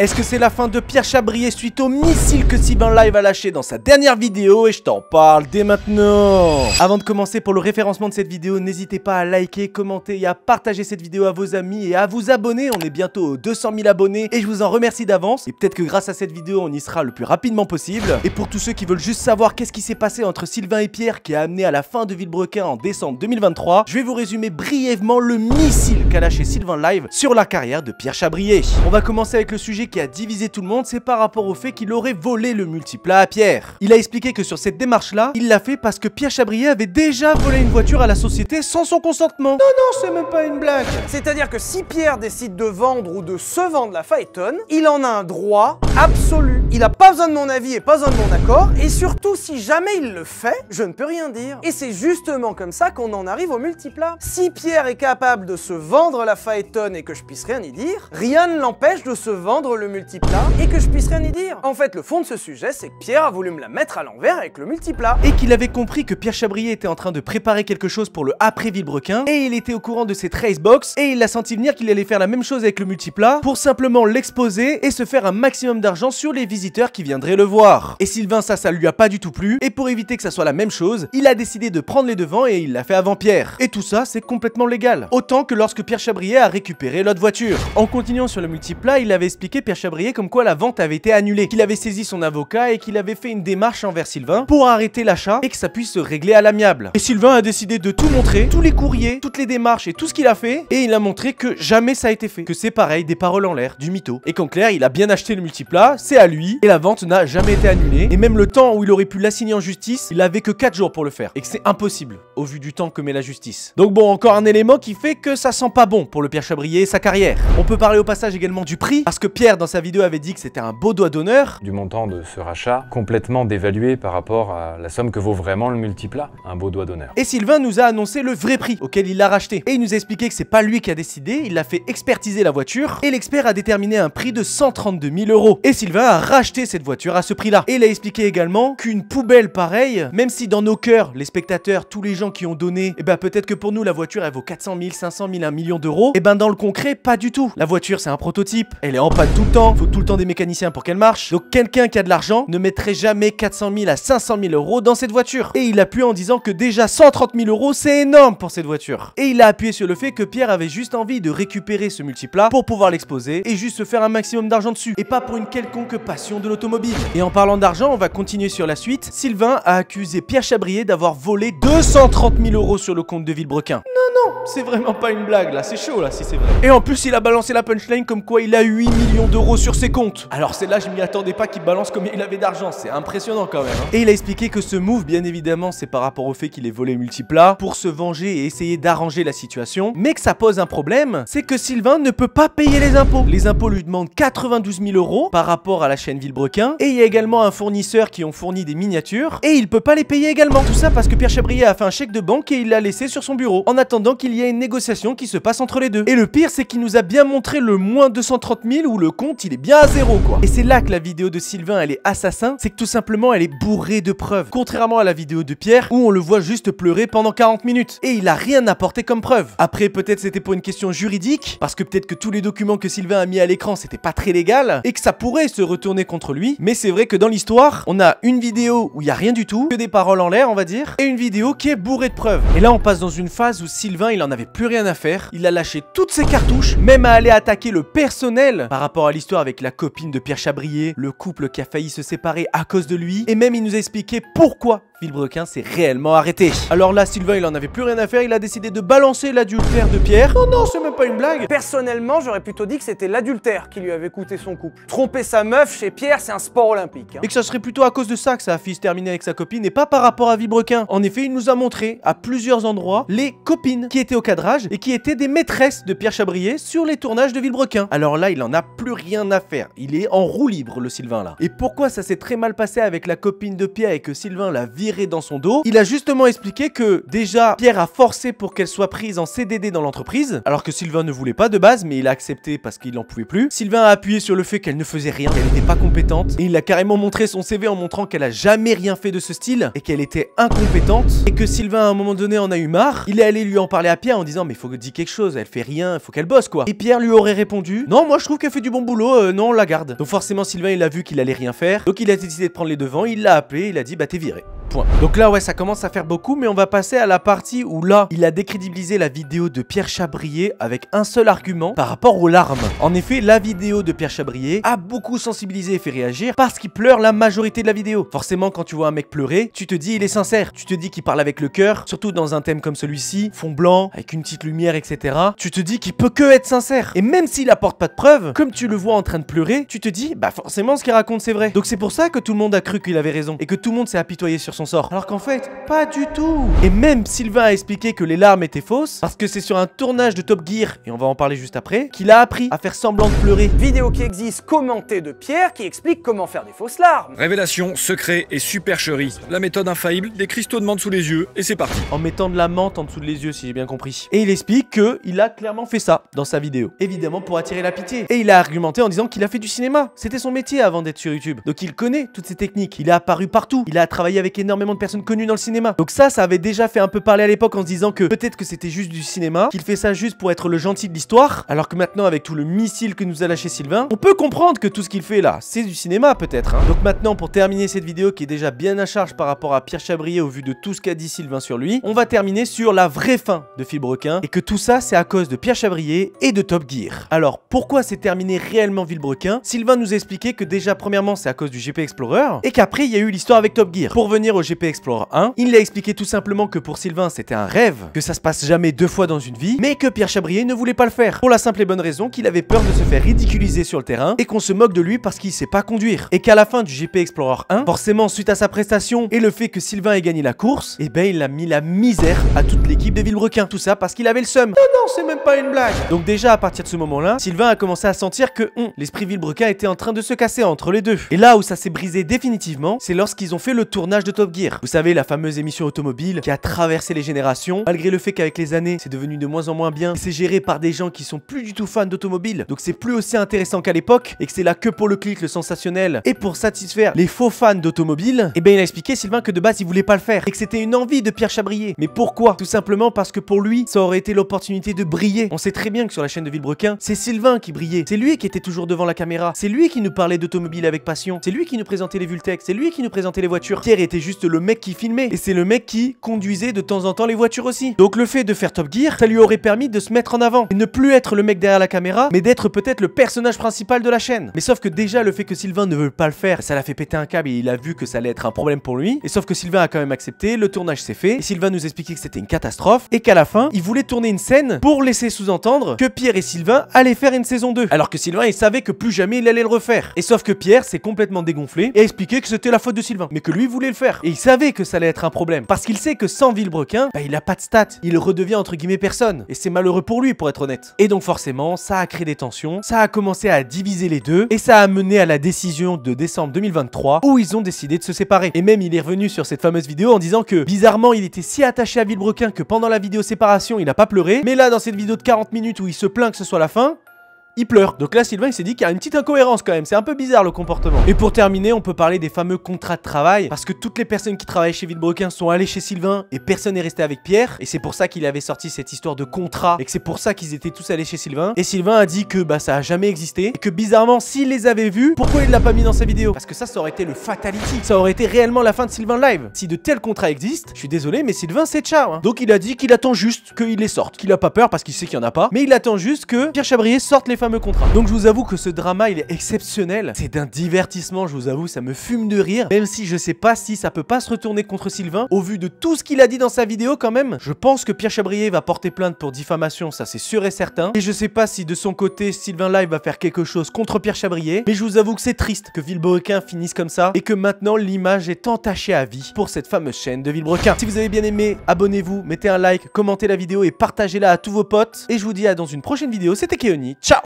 Est-ce que c'est la fin de Pierre Chabrier suite au missile que Sylvain Live a lâché dans sa dernière vidéo? Et je t'en parle dès maintenant. Avant de commencer, pour le référencement de cette vidéo, n'hésitez pas à liker, commenter et à partager cette vidéo à vos amis et à vous abonner. On est bientôt aux 200 000 abonnés et je vous en remercie d'avance. Et peut-être que grâce à cette vidéo, on y sera le plus rapidement possible. Et pour tous ceux qui veulent juste savoir qu'est-ce qui s'est passé entre Sylvain et Pierre qui a amené à la fin de Villebrequin en décembre 2023, je vais vous résumer brièvement le missile qu'a lâché Sylvain Live sur la carrière de Pierre Chabrier. On va commencer avec le sujet qui a divisé tout le monde, c'est par rapport au fait qu'il aurait volé le multiplat à Pierre. Il a expliqué que sur cette démarche-là, il l'a fait parce que Pierre Chabrier avait déjà volé une voiture à la société sans son consentement. Non, c'est même pas une blague. C'est-à-dire que si Pierre décide de vendre ou de se vendre la Phaeton, il en a un droit absolu. Il n'a pas besoin de mon avis et pas besoin de mon accord, et surtout si jamais il le fait, je ne peux rien dire. Et c'est justement comme ça qu'on en arrive au multiplat. Si Pierre est capable de se vendre la Phaeton et que je puisse rien y dire, rien ne l'empêche de se vendre le multiplat et que je puisse rien y dire. En fait, le fond de ce sujet, c'est que Pierre a voulu me la mettre à l'envers avec le multiplat. Et qu'il avait compris que Pierre Chabrier était en train de préparer quelque chose pour le après Villebrequin, et il était au courant de cette racebox, et il a senti venir qu'il allait faire la même chose avec le multiplat pour simplement l'exposer et se faire un maximum d'argent sur les visiteurs qui viendraient le voir. Et Sylvain, ça lui a pas du tout plu, et pour éviter que ça soit la même chose, il a décidé de prendre les devants et il l'a fait avant Pierre. Et tout ça, c'est complètement légal. Autant que lorsque Pierre Chabrier a récupéré l'autre voiture. En continuant sur le multiplat, il avait expliqué Pierre Chabrier comme quoi la vente avait été annulée, qu'il avait saisi son avocat et qu'il avait fait une démarche envers Sylvain pour arrêter l'achat et que ça puisse se régler à l'amiable. Et Sylvain a décidé de tout montrer, tous les courriers, toutes les démarches et tout ce qu'il a fait, et il a montré que jamais ça a été fait, que c'est pareil, des paroles en l'air, du mytho, et qu'en clair, il a bien acheté le multiplat, c'est à lui, et la vente n'a jamais été annulée, et même le temps où il aurait pu l'assigner en justice, il avait que 4 jours pour le faire, et que c'est impossible, au vu du temps que met la justice. Donc bon, encore un élément qui fait que ça sent pas bon pour le Pierre Chabrier et sa carrière. On peut parler au passage également du prix, parce que Pierre dans sa vidéo avait dit que c'était un beau doigt d'honneur. Du montant de ce rachat, complètement dévalué par rapport à la somme que vaut vraiment le multiplat, un beau doigt d'honneur. Et Sylvain nous a annoncé le vrai prix auquel il l'a racheté. Et il nous a expliqué que c'est pas lui qui a décidé, il a fait expertiser la voiture, et l'expert a déterminé un prix de 132 000 €. Et Sylvain a racheté cette voiture à ce prix-là. Et il a expliqué également qu'une poubelle pareille, même si dans nos cœurs, les spectateurs, tous les gens qui ont donné, et ben peut-être que pour nous la voiture elle vaut 400 000, 500 000, 1 million d'euros, et ben dans le concret, pas du tout. La voiture c'est un prototype, elle est en panne tout le temps, faut tout le temps des mécaniciens pour qu'elle marche. Donc quelqu'un qui a de l'argent ne mettrait jamais 400 000 à 500 000 € dans cette voiture. Et il a appuyé en disant que déjà 130 000 € c'est énorme pour cette voiture. Et il a appuyé sur le fait que Pierre avait juste envie de récupérer ce multiplat pour pouvoir l'exposer et juste se faire un maximum d'argent dessus, et pas pour une quelconque passion de l'automobile. Et en parlant d'argent, on va continuer sur la suite. Sylvain a accusé Pierre Chabrier d'avoir volé 230 000 € sur le compte de Villebrequin. Non, c'est vraiment pas une blague là, c'est chaud là si c'est vrai. Et en plus il a balancé la punchline comme quoi il a eu 8 millions d'euros sur ses comptes. Alors c'est là je m'y attendais pas qu'il balance combien il avait d'argent, c'est impressionnant quand même hein. Et il a expliqué que ce move bien évidemment c'est par rapport au fait qu'il ait volé multiplat pour se venger et essayer d'arranger la situation, mais que ça pose un problème, c'est que Sylvain ne peut pas payer les impôts. Les impôts lui demandent 92 000 € par rapport à la chaîne Villebrequin, et il y a également un fournisseur qui ont fourni des miniatures et il peut pas les payer également. Tout ça parce que Pierre Chabrier a fait un chèque de banque et il l'a laissé sur son bureau en attendant qu'il y ait une négociation qui se passe entre les deux. Et le pire c'est qu'il nous a bien montré le moins 230 000 où le compte il est bien à zéro quoi. Et c'est là que la vidéo de Sylvain elle est assassin, c'est que tout simplement elle est bourrée de preuves. Contrairement à la vidéo de Pierre où on le voit juste pleurer pendant 40 minutes et il a rien apporté comme preuve. Après peut-être c'était pour une question juridique, parce que peut-être que tous les documents que Sylvain a mis à l'écran c'était pas très légal et que ça pourrait se retourner contre lui, mais c'est vrai que dans l'histoire on a une vidéo où il y a rien du tout, que des paroles en l'air on va dire, et une vidéo qui est bourrée de preuves. Et là on passe dans une phase où Sylvain il en avait plus rien à faire, il a lâché toutes ses cartouches, même à aller attaquer le personnel par rapport à l'histoire avec la copine de Pierre Chabrier, le couple qui a failli se séparer à cause de lui, et même il nous a expliqué pourquoi Villebrequin s'est réellement arrêté. Alors là Sylvain il en avait plus rien à faire, il a décidé de balancer l'adultère de Pierre. Non, c'est même pas une blague. Personnellement, j'aurais plutôt dit que c'était l'adultère qui lui avait coûté son couple. Tromper sa meuf chez Pierre, c'est un sport olympique hein. Et que ça serait plutôt à cause de ça que sa fille se terminait avec sa copine et pas par rapport à Villebrequin. En effet, il nous a montré à plusieurs endroits les copines qui étaient au cadrage et qui étaient des maîtresses de Pierre Chabrier sur les tournages de Villebrequin. Alors là, il en a plus rien à faire. Il est en roue libre le Sylvain là. Et pourquoi ça s'est très mal passé avec la copine de Pierre et que Sylvain l'a viré tirer dans son dos. Il a justement expliqué que déjà Pierre a forcé pour qu'elle soit prise en CDD dans l'entreprise, alors que Sylvain ne voulait pas de base, mais il a accepté parce qu'il n'en pouvait plus. Sylvain a appuyé sur le fait qu'elle ne faisait rien, qu'elle n'était pas compétente, et il a carrément montré son CV en montrant qu'elle a jamais rien fait de ce style et qu'elle était incompétente, et que Sylvain à un moment donné en a eu marre. Il est allé lui en parler à Pierre en disant mais faut que dire quelque chose, elle fait rien, faut qu'elle bosse quoi. Et Pierre lui aurait répondu non, moi je trouve qu'elle fait du bon boulot, non on la garde. Donc forcément Sylvain il a vu qu'il allait rien faire, donc il a décidé de prendre les devants, il l'a appelé, il a dit bah t'es viré. Point. Donc là ouais ça commence à faire beaucoup, mais on va passer à la partie où là il a décrédibilisé la vidéo de Pierre Chabrier avec un seul argument par rapport aux larmes. En effet la vidéo de Pierre Chabrier a beaucoup sensibilisé et fait réagir parce qu'il pleure la majorité de la vidéo. Forcément quand tu vois un mec pleurer, tu te dis il est sincère, tu te dis qu'il parle avec le cœur, surtout dans un thème comme celui-ci, fond blanc, avec une petite lumière etc. Tu te dis qu'il peut que être sincère. Et même s'il apporte pas de preuves, comme tu le vois en train de pleurer, tu te dis bah forcément ce qu'il raconte c'est vrai. Donc c'est pour ça que tout le monde a cru qu'il avait raison et que tout le monde s'est apitoyé sur son sort. Alors qu'en fait, pas du tout. Et même Sylvain a expliqué que les larmes étaient fausses parce que c'est sur un tournage de Top Gear, et on va en parler juste après, qu'il a appris à faire semblant de pleurer. Vidéo qui existe commentée de Pierre qui explique comment faire des fausses larmes. Révélation, secret et supercherie. La méthode infaillible, des cristaux de menthe sous les yeux et c'est parti. En mettant de la menthe en dessous de les yeux si j'ai bien compris. Et il explique que il a clairement fait ça dans sa vidéo. Évidemment pour attirer la pitié. Et il a argumenté en disant qu'il a fait du cinéma. C'était son métier avant d'être sur YouTube. Donc il connaît toutes ces techniques. Il est apparu partout. Il a travaillé avec énormément de personnes connues dans le cinéma. Donc ça avait déjà fait un peu parler à l'époque en se disant que peut-être que c'était juste du cinéma, qu'il fait ça juste pour être le gentil de l'histoire, alors que maintenant avec tout le missile que nous a lâché Sylvain, on peut comprendre que tout ce qu'il fait là, c'est du cinéma peut-être. Donc maintenant pour terminer cette vidéo qui est déjà bien à charge par rapport à Pierre Chabrier au vu de tout ce qu'a dit Sylvain sur lui, on va terminer sur la vraie fin de Villebrequin et que tout ça c'est à cause de Pierre Chabrier et de Top Gear. Alors pourquoi c'est terminé réellement Villebrequin? Sylvain nous a expliqué que déjà premièrement c'est à cause du GP Explorer et qu'après il y a eu l'histoire avec Top Gear. Pour venir au GP Explorer 1, il l'a expliqué tout simplement que pour Sylvain c'était un rêve, que ça se passe jamais deux fois dans une vie, mais que Pierre Chabrier ne voulait pas le faire, pour la simple et bonne raison qu'il avait peur de se faire ridiculiser sur le terrain et qu'on se moque de lui parce qu'il sait pas conduire. Et qu'à la fin du GP Explorer 1, forcément suite à sa prestation et le fait que Sylvain ait gagné la course, et ben il a mis la misère à toute l'équipe de Villebrequin. Tout ça parce qu'il avait le seum. Non, c'est même pas une blague. Donc déjà à partir de ce moment-là, Sylvain a commencé à sentir que l'esprit Villebrequin était en train de se casser entre les deux. Et là où ça s'est brisé définitivement, c'est lorsqu'ils ont fait le tournage de Top Gear. Vous savez, la fameuse émission automobile qui a traversé les générations, malgré le fait qu'avec les années, c'est devenu de moins en moins bien. C'est géré par des gens qui sont plus du tout fans d'automobile. Donc c'est plus aussi intéressant qu'à l'époque et que c'est là que pour le clic, le sensationnel et pour satisfaire les faux fans d'automobile. Et ben il a expliqué Sylvain que de base il voulait pas le faire et que c'était une envie de Pierre Chabrier. Mais pourquoi? Tout simplement parce que pour lui, ça aurait été l'opportunité de briller. On sait très bien que sur la chaîne de Villebrequin, c'est Sylvain qui brillait. C'est lui qui était toujours devant la caméra. C'est lui qui nous parlait d'automobile avec passion. C'est lui qui nous présentait les Vultec. C'est lui qui nous présentait les voitures. Pierre était juste le mec qui filmait et c'est le mec qui conduisait de temps en temps les voitures aussi. Donc le fait de faire Top Gear, ça lui aurait permis de se mettre en avant et ne plus être le mec derrière la caméra, mais d'être peut-être le personnage principal de la chaîne. Mais sauf que déjà le fait que Sylvain ne veut pas le faire, ça l'a fait péter un câble et il a vu que ça allait être un problème pour lui. Et sauf que Sylvain a quand même accepté, le tournage s'est fait et Sylvain nous expliquait que c'était une catastrophe et qu'à la fin, il voulait tourner une scène pour laisser sous-entendre que Pierre et Sylvain allaient faire une saison 2. Alors que Sylvain il savait que plus jamais il allait le refaire. Et sauf que Pierre s'est complètement dégonflé et a expliqué que c'était la faute de Sylvain, mais que lui voulait le faire. Et il savait que ça allait être un problème parce qu'il sait que sans Villebrequin, bah, il a pas de stats, il redevient entre guillemets personne. Et c'est malheureux pour lui pour être honnête. Et donc forcément, ça a créé des tensions, ça a commencé à diviser les deux et ça a mené à la décision de décembre 2023 où ils ont décidé de se séparer. Et même il est revenu sur cette fameuse vidéo en disant que bizarrement il était si attaché à Villebrequin que pendant la vidéo séparation il a pas pleuré, mais là dans cette vidéo de 40 minutes où il se plaint que ce soit la fin, il pleure. Donc là Sylvain il s'est dit qu'il y a une petite incohérence quand même, c'est un peu bizarre le comportement. Et pour terminer on peut parler des fameux contrats de travail parce que toutes les personnes qui travaillaient chez Villebrequin sont allées chez Sylvain et personne n'est resté avec Pierre. Et c'est pour ça qu'il avait sorti cette histoire de contrat et que c'est pour ça qu'ils étaient tous allés chez Sylvain. Et Sylvain a dit que bah ça a jamais existé et que bizarrement s'il les avait vus, pourquoi il l'a pas mis dans sa vidéo? Parce que ça aurait été le fatality, ça aurait été réellement la fin de Sylvain Live. Si de tels contrats existent, je suis désolé mais Sylvain c'est ciao hein. Donc il a dit qu'il attend juste qu'ils les sortent, qu'il a pas peur parce qu'il sait qu'il y en a pas, mais il attend juste que Pierre Chabrier sorte les fameux contrats. Donc je vous avoue que ce drama il est exceptionnel, c'est d'un divertissement, je vous avoue, ça me fume de rire, même si je sais pas si ça peut pas se retourner contre Sylvain, au vu de tout ce qu'il a dit dans sa vidéo quand même. Je pense que Pierre Chabrier va porter plainte pour diffamation, ça c'est sûr et certain, et je sais pas si de son côté Sylvain Live va faire quelque chose contre Pierre Chabrier, mais je vous avoue que c'est triste que Villebrequin finisse comme ça, et que maintenant l'image est entachée à vie pour cette fameuse chaîne de Villebrequin. Si vous avez bien aimé, abonnez-vous, mettez un like, commentez la vidéo et partagez-la à tous vos potes, et je vous dis à dans une prochaine vidéo, c'était Keoni, ciao.